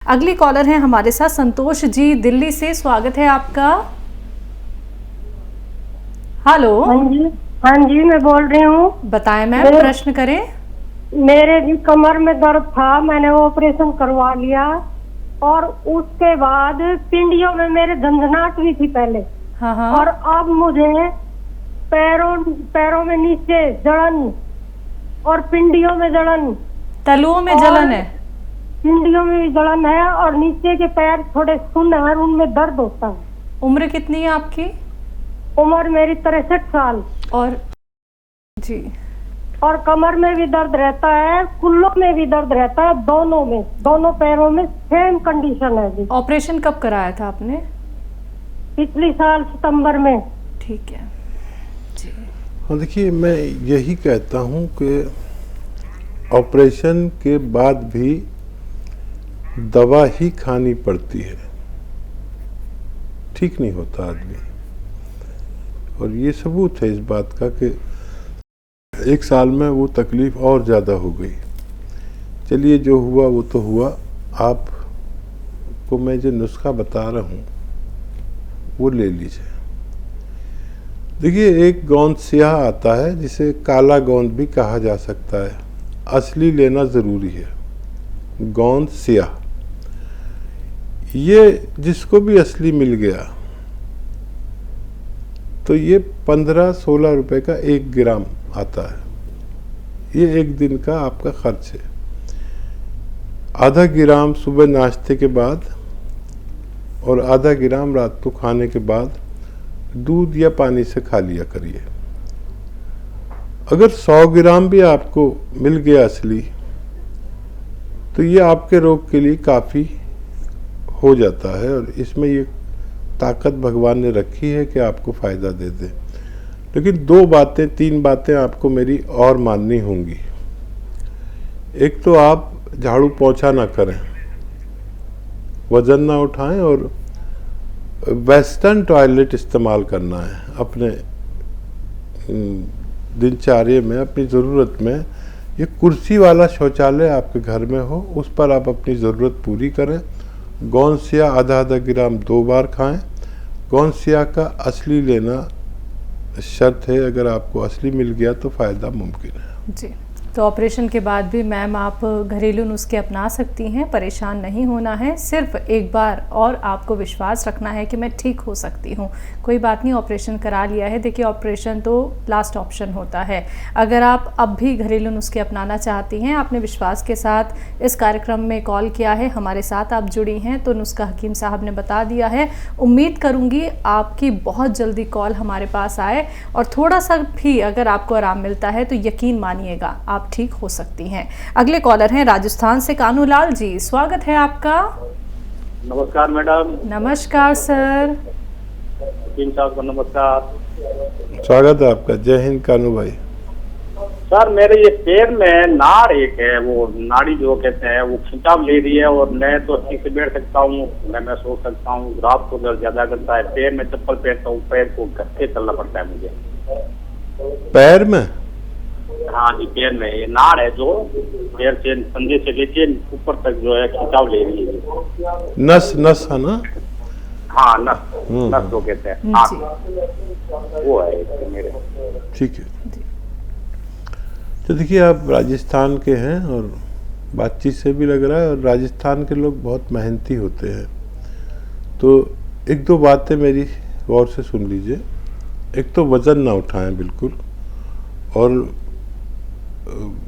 अगली कॉलर है हमारे साथ संतोष जी दिल्ली से, स्वागत है आपका। हेलो। हाँ जी मैं बोल रही हूँ। बताएं मैम, प्रश्न करें। मेरे भी कमर में दर्द था, मैंने ऑपरेशन करवा लिया और उसके बाद पिंडियों में मेरे झंझनाहट हुई थी पहले। हाँ हाँ। और अब मुझे पैरों में नीचे जलन और पिंडियों में जलन, तलुओं में जलन है, पिंडियों में भी जलन है और नीचे के पैर थोड़े सुन्न है, उनमें दर्द होता है। उम्र कितनी है आपकी? उम्र मेरी 63 साल। और जी, और कमर में भी दर्द रहता है, कुल्लों में भी दर्द रहता है, दोनों में, दोनों पैरों में सेम कंडीशन है जी। ऑपरेशन कब कराया था आपने? पिछली साल सितंबर में। ठीक है जी। हाँ देखिए, मैं यही कहता हूँ कि ऑपरेशन के बाद भी दवा ही खानी पड़ती है, ठीक नहीं होता आदमी। और ये सबूत है इस बात का कि 1 साल में वो तकलीफ और ज़्यादा हो गई। चलिए, जो हुआ वो तो हुआ। आपको मैं जो नुस्खा बता रहा हूँ वो ले लीजिए। देखिए, एक गोंद स्याह आता है जिसे काला गोंद भी कहा जा सकता है। असली लेना ज़रूरी है, गोंद स्याह। ये जिसको भी असली मिल गया तो ये 15-16 रुपए का 1 ग्राम आता है। ये 1 दिन का आपका खर्च है। आधा ग्राम सुबह नाश्ते के बाद और आधा ग्राम रात को खाने के बाद दूध या पानी से खा लिया करिए। अगर 100 ग्राम भी आपको मिल गया असली, तो ये आपके रोग के लिए काफ़ी हो जाता है और इसमें ये ताकत भगवान ने रखी है कि आपको फ़ायदा दे दे। लेकिन 3 बातें आपको मेरी और माननी होंगी। एक तो आप झाड़ू पोंछा ना करें, वज़न ना उठाएं और वेस्टर्न टॉयलेट इस्तेमाल करना है अपने दिनचर्या में, अपनी ज़रूरत में। ये कुर्सी वाला शौचालय आपके घर में हो, उस पर आप अपनी ज़रूरत पूरी करें। गोंद स्याह आधा ग्राम 2 बार खाएं। गोंद स्याह का असली लेना शर्त है, अगर आपको असली मिल गया तो फ़ायदा मुमकिन है जी। तो ऑपरेशन के बाद भी मैम आप घरेलू नुस्खे अपना सकती हैं, परेशान नहीं होना है। सिर्फ एक बार और आपको विश्वास रखना है कि मैं ठीक हो सकती हूँ। कोई बात नहीं, ऑपरेशन करा लिया है। देखिए, ऑपरेशन तो लास्ट ऑप्शन होता है। अगर आप अब भी घरेलू नुस्खे अपनाना चाहती हैं, आपने विश्वास के साथ इस कार्यक्रम में कॉल किया है, हमारे साथ आप जुड़ी हैं, तो नुस्खा हकीम साहब ने बता दिया है। उम्मीद करूँगी आपकी बहुत जल्दी कॉल हमारे पास आए और थोड़ा सा भी अगर आपको आराम मिलता है तो यकीन मानिएगा आप ठीक हो सकती हैं। अगले कॉलर हैं राजस्थान से कानूलाल जी, स्वागत है आपका। नमस्कार मैडम। नमस्कार सर। हकीम साहब को नमस्कार। स्वागत है आपका। जय हिंद कानू भाई। सर, मेरे ये पैर में नाड़ एक है, वो नाड़ी जो कहते हैं वो खिंचाव ले रही है और मैं तो ठीक से बैठ सकता हूँ, मैं सो सकता हूँ। रात को दर्द ज्यादा करता है। पैर में चप्पल पहनता हूँ, पैर को घस के चलना पड़ता है मुझे। पैर में? हाँ जी, पैर में ये नाड़ है जो पैर से कंधे से लेके ऊपर तक जो है खिंचाव ले रही है। नस है ना? हाँ, नस जो कहते हैं, वो है मेरे। ठीक है। तो देखिए, आप राजस्थान के हैं और बातचीत से भी लग रहा है, और राजस्थान के लोग बहुत मेहनती होते हैं। तो 1-2 बातें मेरी गौर से सुन लीजिए। एक तो वज़न ना उठाएं बिल्कुल, और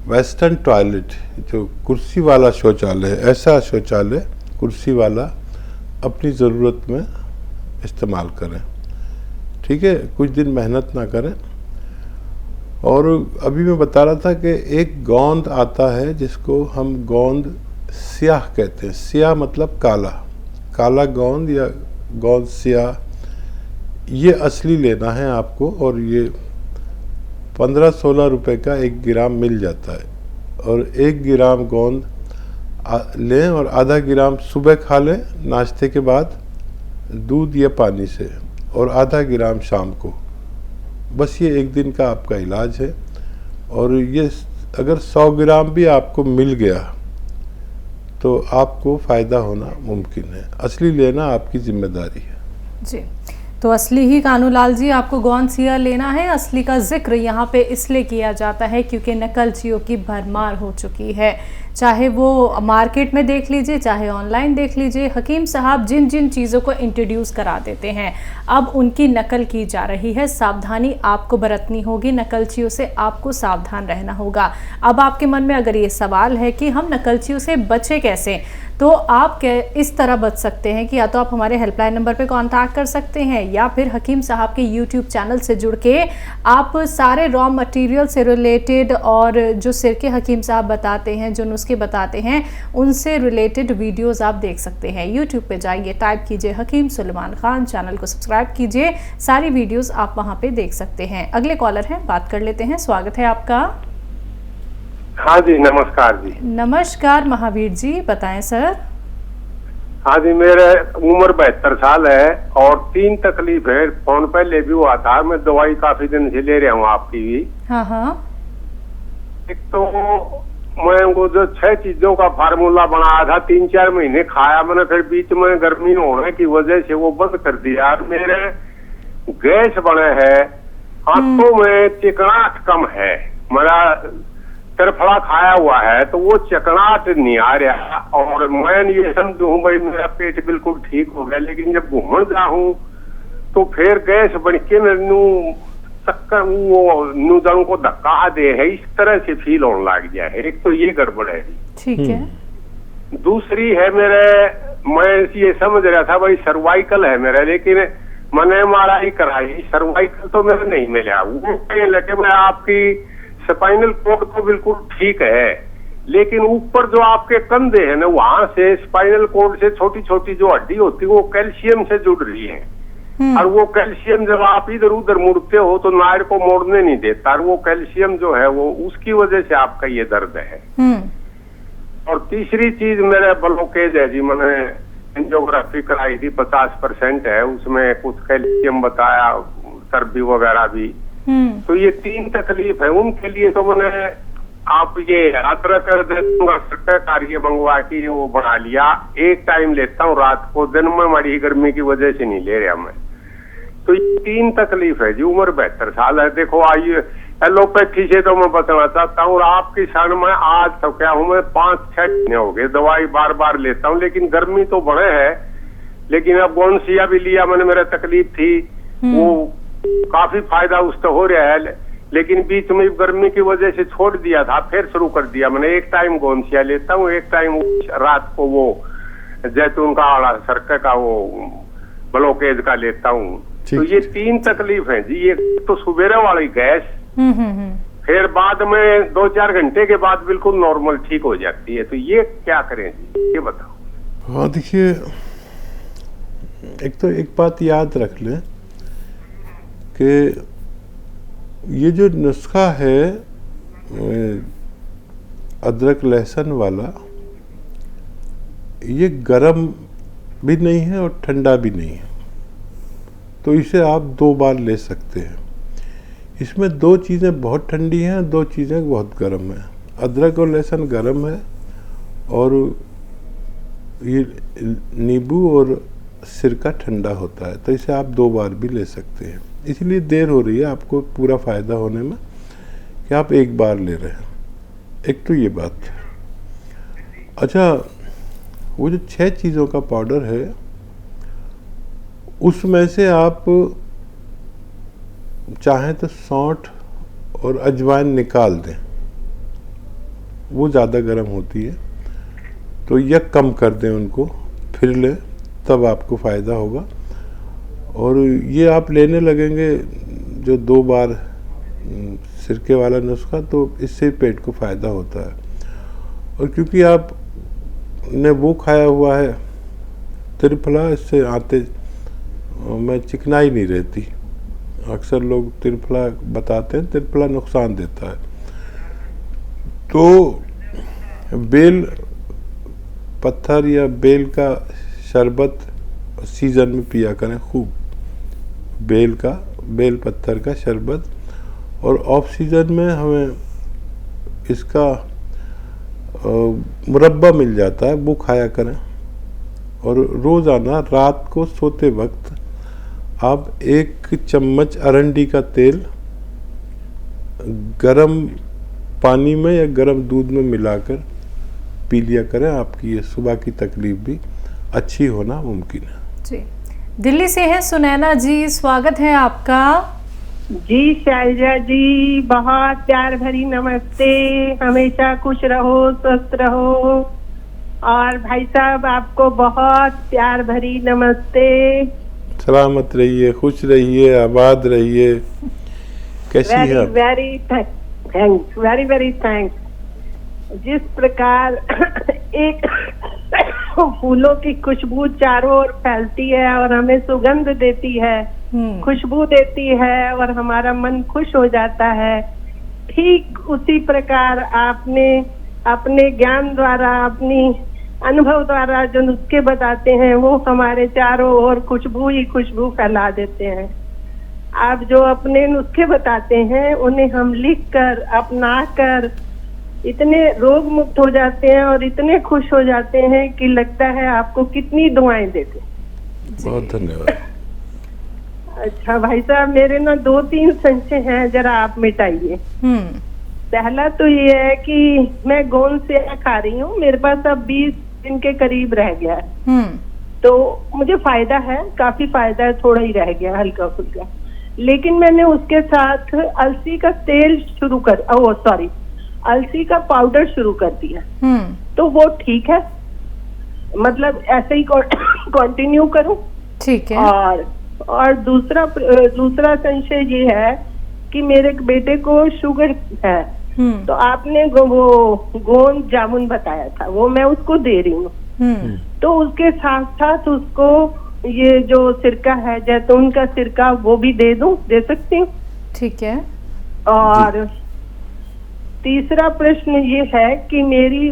वेस्टर्न टॉयलेट जो कुर्सी वाला शौचालय है, ऐसा शौचालय कुर्सी वाला अपनी ज़रूरत में इस्तेमाल करें। ठीक है, कुछ दिन मेहनत ना करें। और अभी मैं बता रहा था कि एक गोंद आता है जिसको हम गोंद स्याह कहते हैं। स्याह मतलब काला गोंद या गोंद स्याह, ये असली लेना है आपको। और ये 15-16 रुपए का 1 ग्राम मिल जाता है। और 1 ग्राम गोंद लें और आधा ग्राम सुबह खा लें नाश्ते के बाद दूध या पानी से, और आधा ग्राम शाम को। बस ये 1 दिन का आपका इलाज है। और ये अगर 100 ग्राम भी आपको मिल गया तो आपको फ़ायदा होना मुमकिन है। असली लेना आपकी जिम्मेदारी है। जी, तो असली ही कानूलाल जी आपको गोंसिया लेना है। असली का जिक्र यहाँ पे इसलिए किया जाता है क्योंकि नकलचियों की भरमार हो चुकी है। चाहे वो मार्केट में देख लीजिए, चाहे ऑनलाइन देख लीजिए, हकीम साहब जिन जिन चीज़ों को इंट्रोड्यूस करा देते हैं अब उनकी नकल की जा रही है। सावधानी आपको बरतनी होगी, नकलचियों से आपको सावधान रहना होगा। अब आपके मन में अगर ये सवाल है कि हम नकलचियों से बचे कैसे, तो आप इस तरह बच सकते हैं कि या तो आप हमारे हेल्पलाइन नंबर पे कांटेक्ट कर सकते हैं या फिर हकीम साहब के यूट्यूब चैनल से जुड़ के आप सारे रॉ मटेरियल से रिलेटेड और जो सिरके हकीम साहब बताते हैं, जो नुस्खे बताते हैं, उनसे रिलेटेड वीडियोस आप देख सकते हैं। यूट्यूब पे जाइए, टाइप कीजिए हकीम सुलेमान खान, चैनल को सब्सक्राइब कीजिए, सारी वीडियोस आप वहाँ पे देख सकते हैं। अगले कॉलर हैं, बात कर लेते हैं। स्वागत है आपका। हाँ जी, नमस्कार जी। नमस्कार महावीर जी, बताएं सर। हाँ जी, मेरे उम्र 72 साल है और 3 तकलीफ है। फोन पहले भी हुआ था, मैं दवाई काफी दिन से ले रहा हूँ आपकी भी। हाँ हाँ। एक तो मैं वो जो 6 चीजों का फार्मूला बनाया था, 3-4 महीने खाया मैंने, फिर बीच में गर्मी होने की वजह से वो बंद कर दिया। मेरे गैस बने है, आंखों में चिकनाहट कम है, मेरा त्रिफला खाया हुआ है तो वो चिकनाहट नहीं आ रहा। और मैं ये समझूं भाई मेरा पेट बिल्कुल ठीक हो गया, लेकिन जब घूमने जाऊं तो फिर गैस बन के नू चक्कर वो नू जाऊं को धक्का दे है, इस तरह से फील होने लग गया है। एक तो ये गड़बड़ है। ठीक है। दूसरी है मेरे, मैं ये समझ रहा था भाई सर्वाइकल है मेरा, लेकिन मैंने MRI कराई, सर्वाइकल तो मेरा नहीं मिला। वो कहने लगे मैं आपकी स्पाइनल कॉर्ड तो बिल्कुल ठीक है, लेकिन ऊपर जो आपके कंधे हैं ना, वहां से स्पाइनल कॉर्ड से छोटी छोटी जो हड्डी होती है वो कैल्शियम से जुड़ रही है। और वो कैल्शियम जब आप इधर उधर मुड़ते हो तो नाड़ को मोड़ने नहीं देता, और वो कैल्शियम जो है वो उसकी वजह से आपका ये दर्द है। और तीसरी चीज मेरा ब्लॉकेज है जी, मैंने एंजियोग्राफी कराई थी, 50% है, उसमें कुछ कैल्शियम बताया, चर्बी वगैरह भी। तो ये 3 तकलीफ है, उनके लिए तो मैंने आप ये अदरक कर दूंगा, कार्य मंगवा के वो बना लिया। एक टाइम लेता हूँ रात को, दिन में हमारी गर्मी की वजह से नहीं ले रहा मैं। तो ये 3 तकलीफ है जी। उम्र 72 साल है। देखो आइए, एलोपैथी से तो मैं बचना चाहता हूँ, और आपकी सन में आज तो क्या हूँ मैं 5-6 महीने हो गए दवाई बार बार लेता हूँ, लेकिन गर्मी तो बड़े है। लेकिन अब गोंसिया भी लिया मैंने, मेरा तकलीफ थी वो काफी फायदा उससे हो रहा है, लेकिन बीच में गर्मी की वजह से छोड़ दिया था, फिर शुरू कर दिया मैंने। एक टाइम गोंसिया लेता हूँ, एक टाइम रात को वो जैतून का वाला सरके का वो ब्लॉकेज का लेता हूँ। तो ये 3 तकलीफ है जी। ये तो सुबेरे वाली गैस, फिर बाद में 2-4 घंटे के बाद बिल्कुल नॉर्मल ठीक हो जाती है। तो ये क्या करें जी, ये बताओ। हाँ देखिए, एक तो एक बात याद रख लें कि ये जो नुस्खा है अदरक लहसुन वाला, ये गरम भी नहीं है और ठंडा भी नहीं है, तो इसे आप 2 बार ले सकते हैं। इसमें 2 चीज़ें बहुत ठंडी हैं, 2 चीज़ें बहुत गर्म हैं। अदरक और लहसुन गर्म है और ये नींबू और सिरका ठंडा होता है, तो इसे आप 2 बार भी ले सकते हैं। इसलिए देर हो रही है आपको पूरा फ़ायदा होने में कि आप 1 बार ले रहे हैं। एक तो ये बात। अच्छा, वो जो 6 चीज़ों का पाउडर है उसमें से आप चाहें तो सौंठ और अजवाइन निकाल दें, वो ज़्यादा गर्म होती है, तो यह कम कर दें उनको, फिर लें, तब आपको फ़ायदा होगा। और ये आप लेने लगेंगे जो 2 बार सिरके वाला नुस्खा, तो इससे पेट को फ़ायदा होता है। और क्योंकि आपने वो खाया हुआ है त्रिफला, इससे आते में चिकनाई नहीं रहती। अक्सर लोग त्रिफला बताते हैं, त्रिफला नुकसान देता है। तो बेल पत्थर या बेल का शरबत सीजन में पिया करें खूब, बेल पत्थर का शरबत। और ऑफ सीजन में हमें इसका मुरब्बा मिल जाता है, वो खाया करें। और रोज़ाना रात को सोते वक्त आप 1 चम्मच अरंडी का तेल गरम पानी में या गरम दूध में मिलाकर पी लिया करें। आपकी ये सुबह की तकलीफ भी अच्छी होना मुमकिन है। जी, दिल्ली से हैं सुनैना जी, स्वागत है आपका। जी शैलजा जी, बहुत प्यार भरी नमस्ते। हमेशा खुश रहो, स्वस्थ रहो। और भाई साहब आपको बहुत प्यार भरी नमस्ते। सलामत रहिए, खुश रहिए, आबाद रहिए। कैसी है आप? Very thanks, very very thanks. जिस प्रकार एक फूलों की खुशबू चारों ओर फैलती है और हमें सुगंध देती है, खुशबू देती है और हमारा मन खुश हो जाता है, ठीक उसी प्रकार आपने अपने ज्ञान द्वारा, अपनी अनुभव द्वारा जो नुस्खे बताते हैं वो हमारे चारों ओर खुशबू ही खुशबू फैला देते हैं। आप जो अपने नुस्खे बताते हैं उन्हें हम लिखकर अपनाकर इतने रोग मुक्त हो जाते हैं और इतने खुश हो जाते हैं कि लगता है आपको कितनी दुआएं देते। बहुत धन्यवाद। अच्छा भाई साहब, मेरे ना 2-3 संशय हैं, जरा आप मिटाइए। पहला तो ये है कि मैं गोंद से खा रही हूँ, मेरे पास अब 20 दिन के करीब रह गया है। तो मुझे फायदा है, काफी फायदा है, थोड़ा ही रह गया हल्का फुल्का। लेकिन मैंने उसके साथ अलसी का तेल शुरू कर अलसी का पाउडर शुरू कर दिया। तो वो ठीक है, मतलब ऐसे ही कंटिन्यू करूं? ठीक है। और दूसरा संशय ये है कि मेरे बेटे को शुगर है, तो आपने वो गोंद जामुन बताया था, वो मैं उसको दे रही हूँ। तो उसके साथ साथ उसको ये जो सिरका है, जैतून का सिरका, वो भी दे सकती हूँ? ठीक है। और तीसरा प्रश्न ये है कि मेरी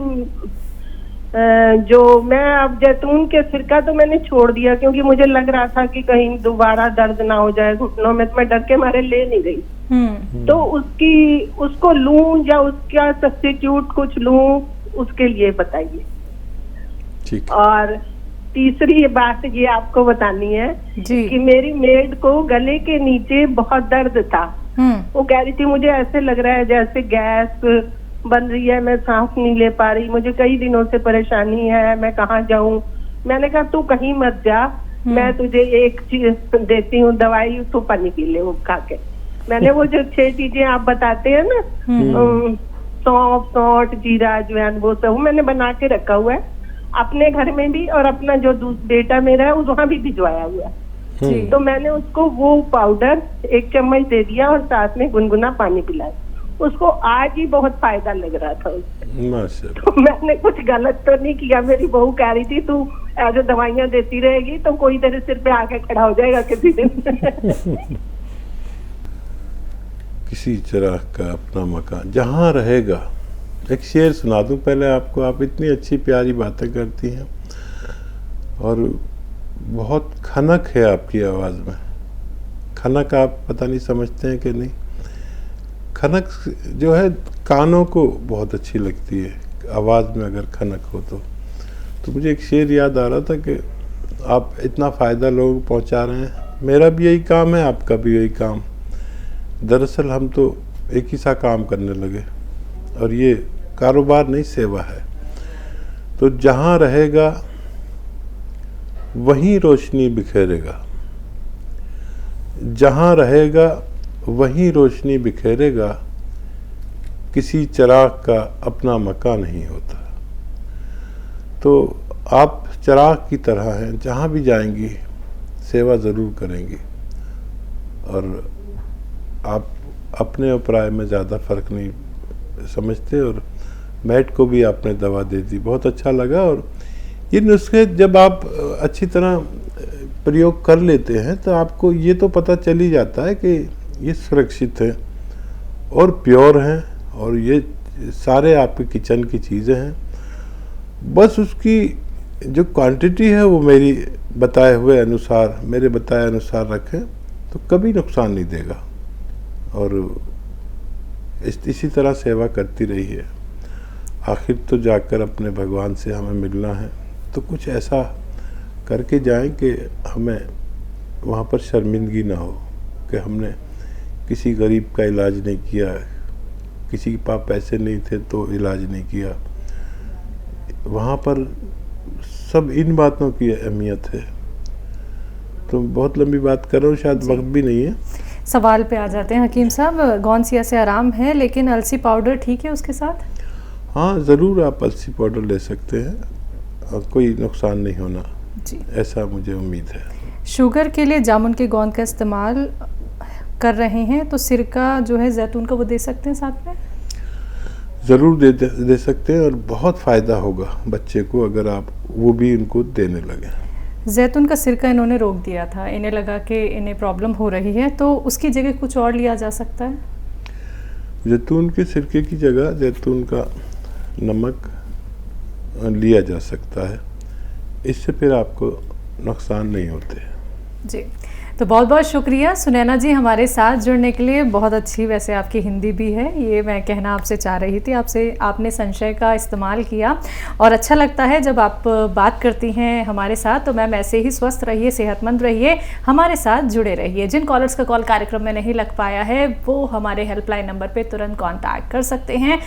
जो मैं अब जैतून के सिरका तो मैंने छोड़ दिया क्योंकि मुझे लग रहा था कि कहीं दोबारा दर्द ना हो जाए घुटनों में, तो मैं डर के मारे ले नहीं गई। तो उसको लूं या उसका सब्स्टिट्यूट कुछ लूं, उसके लिए बताइए। ठीक। और तीसरी बात ये आपको बतानी है जी। कि मेरी मेड को गले के नीचे बहुत दर्द था। वो कह रही थी मुझे ऐसे लग रहा है जैसे गैस बन रही है, मैं सांस नहीं ले पा रही, मुझे कई दिनों से परेशानी है, मैं कहाँ जाऊं? मैंने कहा तू कहीं मत जा, मैं तुझे एक चीज देती हूँ दवाई, तू पानी पी ले वो खा के। मैंने वो जो 6 चीजें आप बताते हैं ना, सौंफ, सौंठ, जीरा, अजवाइन, वो सब मैंने बना के रखा हुआ है अपने घर में भी, और अपना जो बेटा मेरा है वहाँ भी भिजवाया हुआ है। तो मैंने उसको वो पाउडर 1 चम्मच दे दिया और साथ में गुनगुना पानी पिलाया। उसको आज ही बहुत फायदा लग रहा था उससे। तो मैंने कुछ गलत तो नहीं किया? मेरी बहू कह रही थी तू ऐसे दवाइयाँ देती रहेगी तो कोई तेरे सिर पे आके खड़ा हो जाएगा किसी दिन। किसी तरह का अपना मकान जहाँ रहेगा। एक शेर सुना दूं पहले आपको, आप इतनी अच्छी प्यारी बातें करती हैं और बहुत खनक है आपकी आवाज़ में। खनक आप पता नहीं समझते हैं कि नहीं? खनक जो है कानों को बहुत अच्छी लगती है, आवाज़ में अगर खनक हो तो मुझे एक शेर याद आ रहा था कि आप इतना फ़ायदा लोगों को पहुंचा रहे हैं, मेरा भी यही काम है, आपका भी यही काम। दरअसल हम तो एक ही सा काम करने लगे और ये कारोबार नहीं, सेवा है। तो जहाँ रहेगा वहीं रोशनी बिखेरेगा, जहाँ रहेगा वहीं रोशनी बिखेरेगा, किसी चिराग का अपना मकान नहीं होता। तो आप चिराग की तरह हैं, जहाँ भी जाएंगी सेवा ज़रूर करेंगी और आप अपने और पराये में ज़्यादा फ़र्क नहीं समझते। और मैट को भी आपने दवा दे दी, बहुत अच्छा लगा। और ये नुस्खे जब आप अच्छी तरह प्रयोग कर लेते हैं तो आपको ये तो पता चल ही जाता है कि ये सुरक्षित है और प्योर हैं और ये सारे आपके किचन की चीज़ें हैं। बस उसकी जो क्वांटिटी है वो मेरे बताए अनुसार रखें तो कभी नुकसान नहीं देगा। और इसी तरह सेवा करती रही है। आखिर तो जाकर अपने भगवान से हमें मिलना है, तो कुछ ऐसा करके जाएं कि हमें वहाँ पर शर्मिंदगी ना हो कि हमने किसी गरीब का इलाज नहीं किया, किसी के पास पैसे नहीं थे तो इलाज नहीं किया। वहाँ पर सब इन बातों की अहमियत है। तो बहुत लंबी बात कर रहा हूँ, शायद वक्त भी नहीं है। सवाल पे आ जाते हैं हकीम साहब। गौनसिया से आराम है लेकिन अलसी पाउडर ठीक है उसके साथ? हाँ ज़रूर, आप अलसी पाउडर ले सकते हैं और कोई नुकसान नहीं होना जी, ऐसा मुझे उम्मीद है। शुगर के लिए जामुन के गोंद का इस्तेमाल कर रहे हैं तो सिरका जो है जैतून का वो दे सकते हैं साथ में? ज़रूर दे सकते हैं और बहुत फ़ायदा होगा बच्चे को अगर आप वो भी इनको देने लगे। जैतून का सिरका इन्होंने रोक दिया था, इन्हें लगा कि इन्हें प्रॉब्लम हो रही है, तो उसकी जगह कुछ और लिया जा सकता है? जैतून के सिरके की जगह जैतून का नमक लिया जा सकता है, इससे फिर आपको नुकसान नहीं होते। जी, तो बहुत बहुत शुक्रिया सुनैना जी हमारे साथ जुड़ने के लिए। बहुत अच्छी वैसे आपकी हिंदी भी है, ये मैं कहना आपसे चाह रही थी। आपने संशय का इस्तेमाल किया और अच्छा लगता है जब आप बात करती हैं हमारे साथ। तो मैम ऐसे ही स्वस्थ रहिए, सेहतमंद रहिए, हमारे साथ जुड़े रहिए। जिन कॉलर्स का कॉल कार्यक्रम में नहीं लग पाया है वो हमारे हेल्पलाइन नंबर पर तुरंत कॉन्टैक्ट कर सकते हैं।